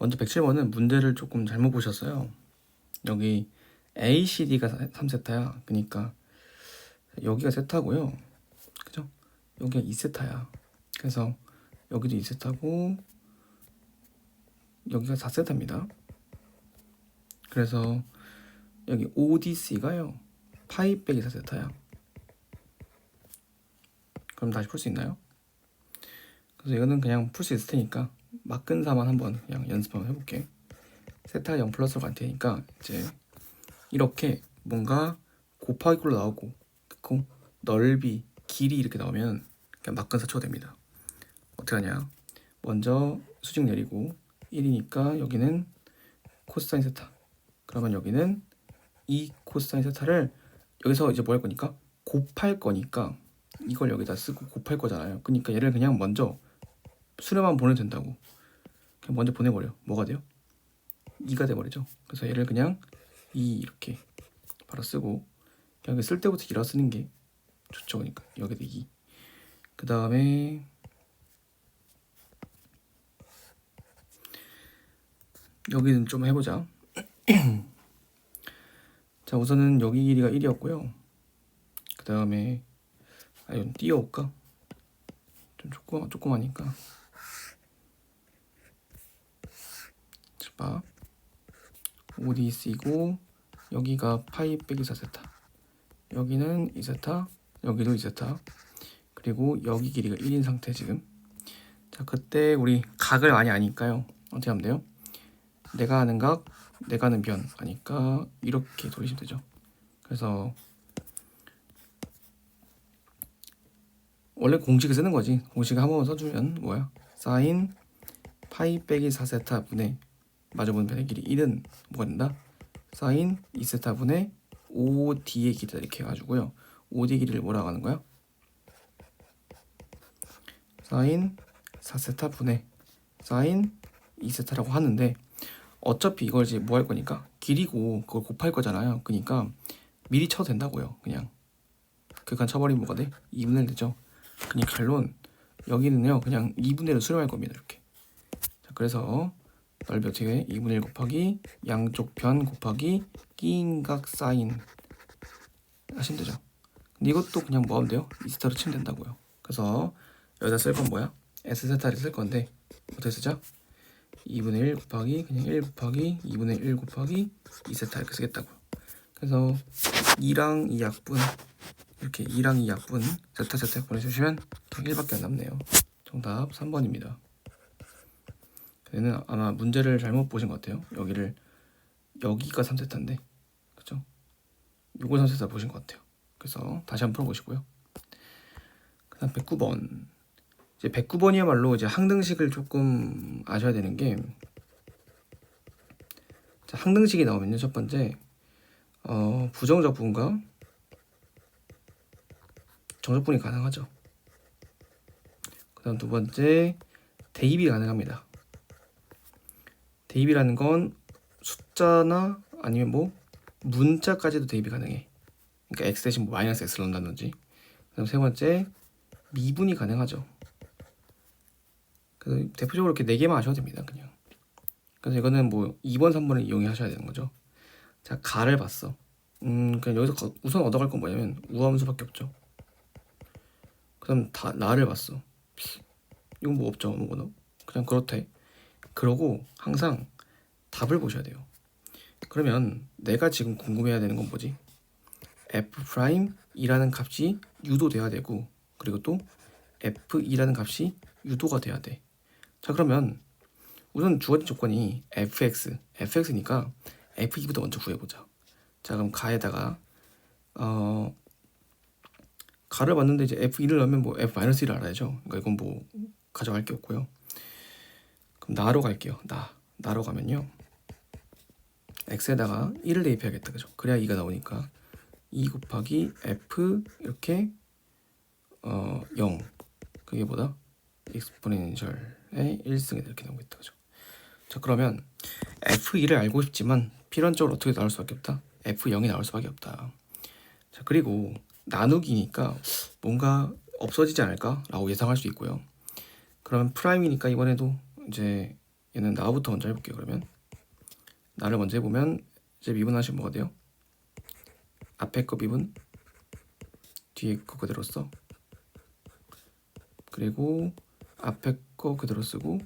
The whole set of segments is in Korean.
먼저 107번은 문제를 조금 잘못 보셨어요. 여기 ACD가 3세타야. 그러니까 여기가 세타고요. 그죠? 여기가 2세타야. 그래서 여기도 2세타고 여기가 4세타입니다. 그래서 여기 ODC가요. 파이 빼기 4세타야. 그럼 다시 풀 수 있나요? 그래서 이거는 그냥 풀 수 있을 테니까 막근사만 한번 그냥 연습 한번 해볼게. 세타 0 플러스로 갈 테니까 이제 이렇게 뭔가 곱하기 꼴로 나오고 그 넓이, 길이 이렇게 나오면 그냥 막근사 쳐도 됩니다. 어떻게 하냐? 먼저 수직 내리고 1이니까 여기는 코사인 세타. 그러면 여기는 이 코사인 세타를 여기서 이제 뭐 할 거니까 곱할 거니까 이걸 여기다 쓰고 곱할 거잖아요. 그러니까 얘를 그냥 먼저 수렴만 보내도 된다고. 그냥 먼저 보내버려. 뭐가 돼요? 2가 돼버리죠. 그래서 얘를 그냥 2 이렇게 바로 쓰고 여기 쓸 때부터 2라 쓰는 게 좋죠. 그러니까 여기도 2. 그 다음에 여기는 좀 해보자. 자, 우선은 여기 길이가 1이었고요. 그 다음에 이건 띄워올까? 좀 조그마니까. 봐. ODC고 여기가 파이 빼기 4세타. 여기는 2세타. 여기도 2세타. 그리고 여기 길이가 1인 상태 지금. 자, 그때 우리 각을 많이 아니까요. 어떻게 하면 돼요? 내가 아는 각, 내가 아는 변 아니까 이렇게 돌리시면 되죠. 그래서 원래 공식을 쓰는 거지. 공식을 한 번만 써주면 뭐야? 사인 파이 빼기 4세타 분의 마주보는 변의 길이 1은 뭐가 된다? 사인 2세타 분의 5D의 길이다 이렇게 해가지고요. 5D 길이를 뭐라고 하는 거야? 사인 4세타 분의 사인 2세타라고 하는데 어차피 이걸 이제 뭐 할 거니까 길이고 그걸 곱할 거잖아요. 그러니까 미리 쳐도 된다고요. 그냥 극한 쳐버리면 뭐가 돼? 2분의 1 되죠. 그냥 결론 여기는요 그냥 2분의 1을 수렴할 겁니다. 이렇게. 자, 그래서 넓이 어떻게 해? 2분의 1 곱하기 양쪽 변 곱하기 끼인 각 사인 하시면 되죠. 근데 이것도 그냥 뭐 하면 돼요? 2세타로 치면 된다고요. 그래서 여기다 쓸 건 뭐야? S세타를 쓸 건데 어떻게 쓰죠? 2분의 1 곱하기 그냥 1 곱하기 2분의 1 곱하기 2세타 이렇게 쓰겠다고요. 그래서 2랑 2약분 이렇게 2랑 2약분 세타 보내주시면 그냥 1밖에 안 남네요. 정답 3번입니다. 얘는 아마 문제를 잘못 보신 것 같아요. 여기가 3세타인데 그쵸? 요걸 3세타 보신 것 같아요. 그래서 다시 한번 풀어보시고요. 그 다음 109번 이제 109번이야말로 이제 항등식을 조금 아셔야 되는 게 자, 항등식이 나오면요 첫 번째 부정적분과 정적분이 가능하죠. 그 다음 두 번째 대입이 가능합니다. 대입이라는 건 숫자나 아니면 뭐 문자까지도 대입이 가능해. 그러니까 x 대신 뭐 마이너스 x를 넣는다든지. 그 다음 세 번째 미분이 가능하죠. 그래서 대표적으로 이렇게 4개만 하셔도 됩니다. 그냥. 그래서 이거는 뭐 2번, 3번을 이용하셔야 되는 거죠. 자, 가를 봤어. 그냥 여기서 우선 얻어갈 건 뭐냐면 우함수밖에 없죠. 그다음 나를 봤어. 이건 뭐 없죠. 아무거나. 그냥 그렇대. 그러고 항상 답을 보셔야 돼요. 그러면 내가 지금 궁금해야 되는 건 뭐지? F'이라는 값이 유도돼야 되고 그리고 또 F'이라는 값이 유도가 돼야 돼. 자, 그러면 우선 주어진 조건이 fx니까 f2부터 먼저 구해보자. 자, 그럼 가에다가 가를 봤는데 이제 f2를 넣으면 뭐 f-1을 알아야죠. 그러니까 이건 뭐 가져갈 게 없고요. 그럼 나로 갈게요. 나로 가면요 x에다가 1을 대입해야겠다. 그죠? 그래야 2가 나오니까 2 곱하기 f 이렇게 0 그게 뭐다? 익스포넨셜의 1승이 이렇게 나오겠다. 그죠? 자, 그러면 F2를 알고 싶지만 필연적으로 어떻게 나올 수밖에 없다? F0이 나올 수밖에 없다. 자, 그리고 나누기니까 뭔가 없어지지 않을까? 라고 예상할 수 있고요. 그러면 프라임이니까 이번에도 이제 얘는 나부터 먼저 해볼게요. 그러면 나를 먼저 해보면 이제 미분하시면 뭐가 돼요? 앞에 거 미분, 뒤에 거 그대로 써. 그리고 앞에 거 그대로 쓰고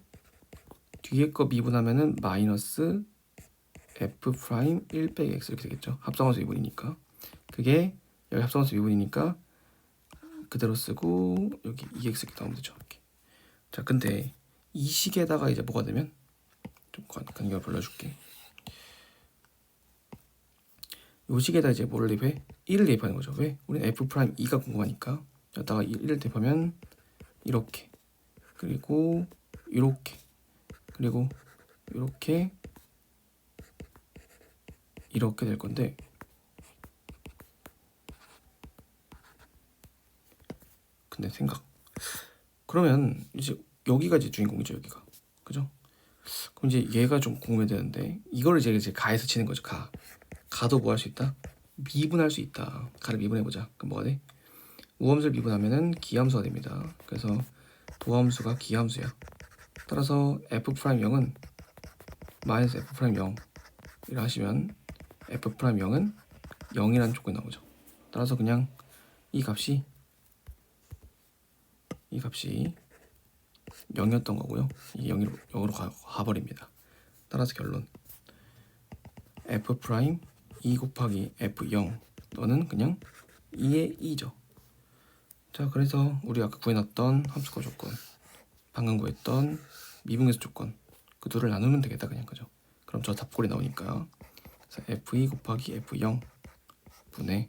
뒤에 거 미분하면은 마이너스 f 프라임 1 빼기 x 이렇게 되겠죠. 합성함수 미분이니까. 그게 여기 합성함수 미분이니까 그대로 쓰고 여기 2x 이렇게 나오면 되죠. 이렇게. 자, 근데 이 식에다가 이제 뭐가 되면 좀 간격을 벌려줄게. 요 식에다 이제 뭐를 대입해? 1을 대입하는 거죠. 왜? 우리는 f 프라임 2가 궁금하니까. 여기다가 1을 대입하면 이렇게, 그리고 이렇게, 그리고 이렇게 될 건데, 근데 생각. 그러면 이제 여기가 이제 주인공이죠. 여기가. 그죠? 그럼 이제 얘가 좀 궁금해 되는데 이거를 이제 가해서 치는 거죠. 가도 뭐 할 수 있다? 미분할 수 있다. 가를 미분해보자. 그럼 뭐가 돼? 우함수를 미분하면은 기함수가 됩니다. 그래서 도함수가 기함수야. 따라서 f'0은 마이너스 f'0 이라 하시면 f'0은 0이라는 조건이 나오죠. 따라서 그냥 이 값이 0이었던 거고요. 이 0으로 가버립니다. 따라서 결론 f' 2 곱하기 f0 너는 그냥 2의 2죠. 자, 그래서 우리 아까 구해놨던 함수거 조건, 방금 구했던 미분계수 조건, 그 둘을 나누면 되겠다 그냥. 그죠? 그럼 저 답골이 나오니까 f2 곱하기 f0 분의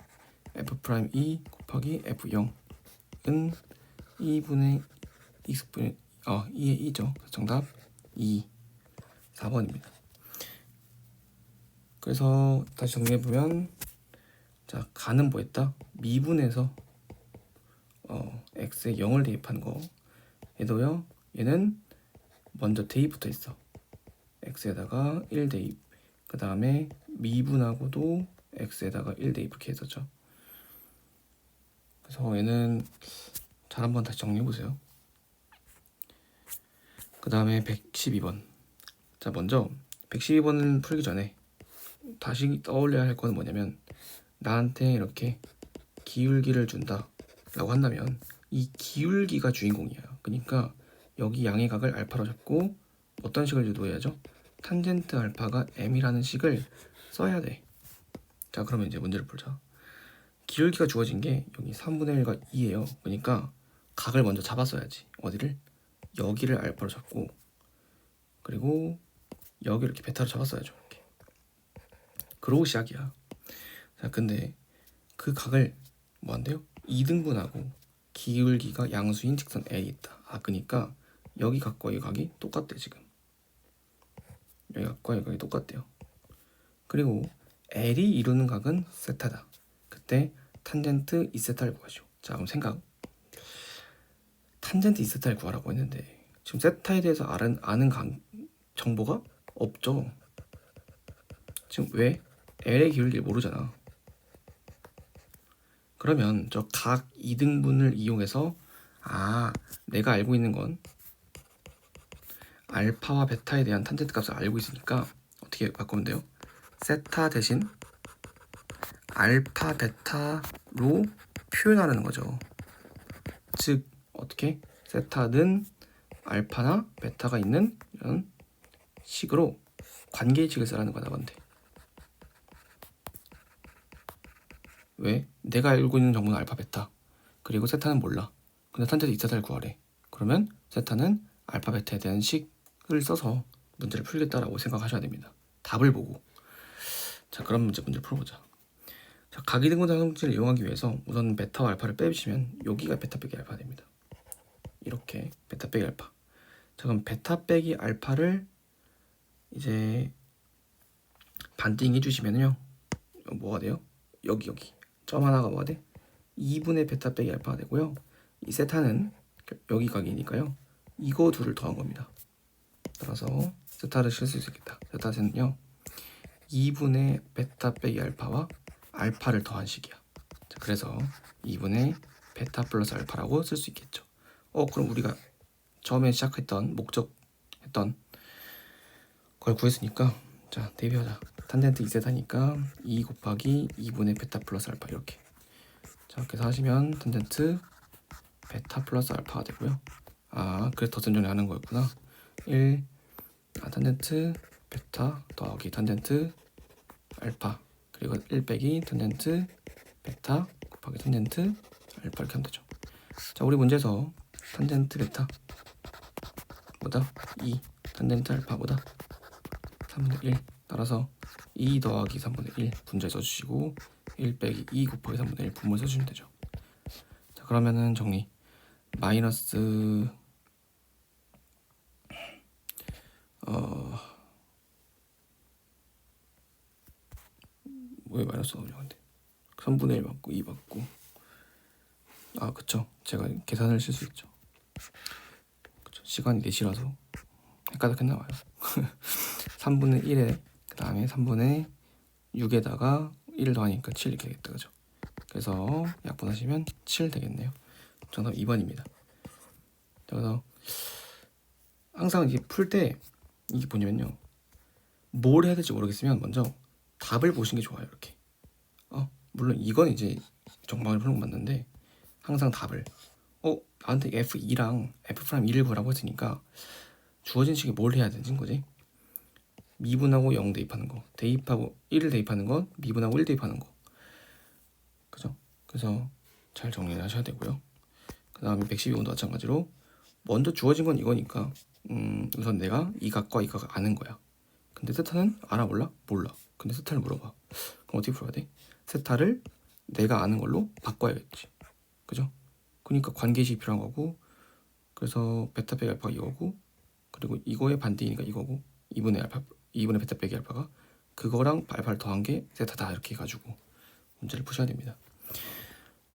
f'2 곱하기 f0은 2분의 2의 2죠. 정답 2, 4번입니다. 그래서 다시 정리해보면, 자, 가는 뭐 했다? 미분해서 x에 0을 대입한 거. 얘도요, 얘는 먼저 대입부터 있어. x에다가 1 대입, 그 다음에 미분하고도 x에다가 1 대입 이렇게 했었죠. 그래서 얘는 잘 한번 다시 정리해보세요. 그 다음에 112번. 자, 먼저 112번을 풀기 전에 다시 떠올려야 할 거는 뭐냐면, 나한테 이렇게 기울기를 준다 라고 한다면 이 기울기가 주인공이에요. 그러니까 여기 양의 각을 알파로 잡고 어떤 식을 유도해야죠? 탄젠트 알파가 m이라는 식을 써야 돼. 자, 그러면 이제 문제를 풀자. 기울기가 주어진 게 여기 3분의 1과 2예요. 그러니까 각을 먼저 잡았어야지. 어디를? 여기를 알파로 잡고, 그리고 여기를 이렇게 베타로 잡았어야죠. 이렇게. 그러고 시작이야. 자, 근데 그 각을 뭐 한대요? 2등분하고 기울기가 양수인 직선 L이 있다. 그러니까 여기 각과 이 각이 똑같대. 지금 여기 각과 이 각이 똑같대요. 그리고 L이 이루는 각은 세타다. 그때 탄젠트 2세타를 구하시오. 자, 그럼 생각. 탄젠트 2세타를 구하라고 했는데 지금 세타에 대해서 아는 정보가 없죠. 지금 왜? L의 기울기를 모르잖아. 그러면 저 각 2등분을 이용해서 내가 알고 있는 건 알파와 베타에 대한 탄젠트 값을 알고 있으니까 어떻게 바꾸면 돼요? 세타 대신 알파 베타로 표현하는 거죠. 즉 어떻게? 세타는 알파나 베타가 있는 이런 식으로 관계의식을 쓰라는 거다. 건데 왜? 내가 알고 있는 정보는 알파 베타, 그리고 세타는 몰라. 근데 탄젠트 2세타를 구하래. 그러면 세타는 알파 베타에 대한 식을 써서 문제를 풀겠다라고 생각하셔야 됩니다. 답을 보고. 자, 그럼 문제를 풀어보자. 자, 각이등분 상승치를 이용하기 위해서 우선 베타와 알파를 빼주시면 여기가 베타 빼기 알파가 됩니다. 이렇게 베타 빼기 알파. 자, 그럼 베타 빼기 알파를 이제 반띵 해주시면요, 뭐가 돼요? 여기 점 하나가 뭐가 돼? 2분의 베타 빼기 알파가 되고요. 이 세타는 여기 각이니까요, 이거 둘을 더한 겁니다. 따라서 세타를 쓸 수 있겠다. 세타는요 2분의 베타 빼기 알파와 알파를 더한 식이야. 자, 그래서 2분의 베타 플러스 알파라고 쓸 수 있겠죠. 그럼 우리가 처음에 시작했던 목적했던 그걸 구했으니까 자 대비하자. 탄젠트 2세타니까 2 곱하기 2분의 베타 플러스 알파 이렇게. 자 이렇게 해서 하시면 탄젠트 베타 플러스 알파가 되고요. 아 그래서 덧셈 정리하는 거였구나. 1 탄젠트 베타 더하기 탄젠트 알파 그리고 1 빼기 탄젠트 베타 곱하기 탄젠트 알파 이렇게 하면 되죠. 자 우리 문제에서 탄젠트 베타 보다 2 탄젠트 알파보다 3분의 1 따라서 2 더하기 3분의 1 분자에 써주시고 1 빼기 2 곱하기 3분의 1 분모에 써주시면 되죠. 자 그러면은 정리 마이너스 왜 마이너스 나오냐 근데 3분의 1 받고 2 받고 아 그쵸 제가 계산을 실수 있죠. 그쵸 시간이 4시라서 헷갈렸나 봐요. 3분의 1에 그 다음에 3분의 6에다가 1을 더하니까 7 이렇게 되겠다 그죠. 그래서 약분하시면 7 되겠네요. 정답 2번입니다. 그래서 항상 이게 풀 때 이게 뭐냐면요 뭘 해야 될지 모르겠으면 먼저 답을 보시는 게 좋아요. 이렇게 물론 이건 이제 정방을 푸는 건 맞는데 항상 답을 나한테 F2랑 F'2를 구하라고 했으니까 주어진 식이 뭘 해야 되는 거지? 미분하고 0 대입하는 거 대입하고 1을 대입하는 건 미분하고 1 대입하는 거 그죠? 그래서 잘 정리를 하셔야 되고요. 그 다음에 112번도 마찬가지로 먼저 주어진 건 이거니까 우선 내가 이 각과 이 각을 아는 거야. 근데 세타는 알아 몰라? 몰라. 근데 세타를 물어봐. 그럼 어떻게 풀어야 돼? 세타를 내가 아는 걸로 바꿔야겠지. 그죠? 그러니까 관계식이 필요한 거고 그래서 베타 빼기 알파가 이거고 그리고 이거의 반대이니까 이거고 2분의 베타 빼기 알파가 그거랑 알파를 더한 게 세타다 이렇게 해가지고 문제를 푸셔야 됩니다.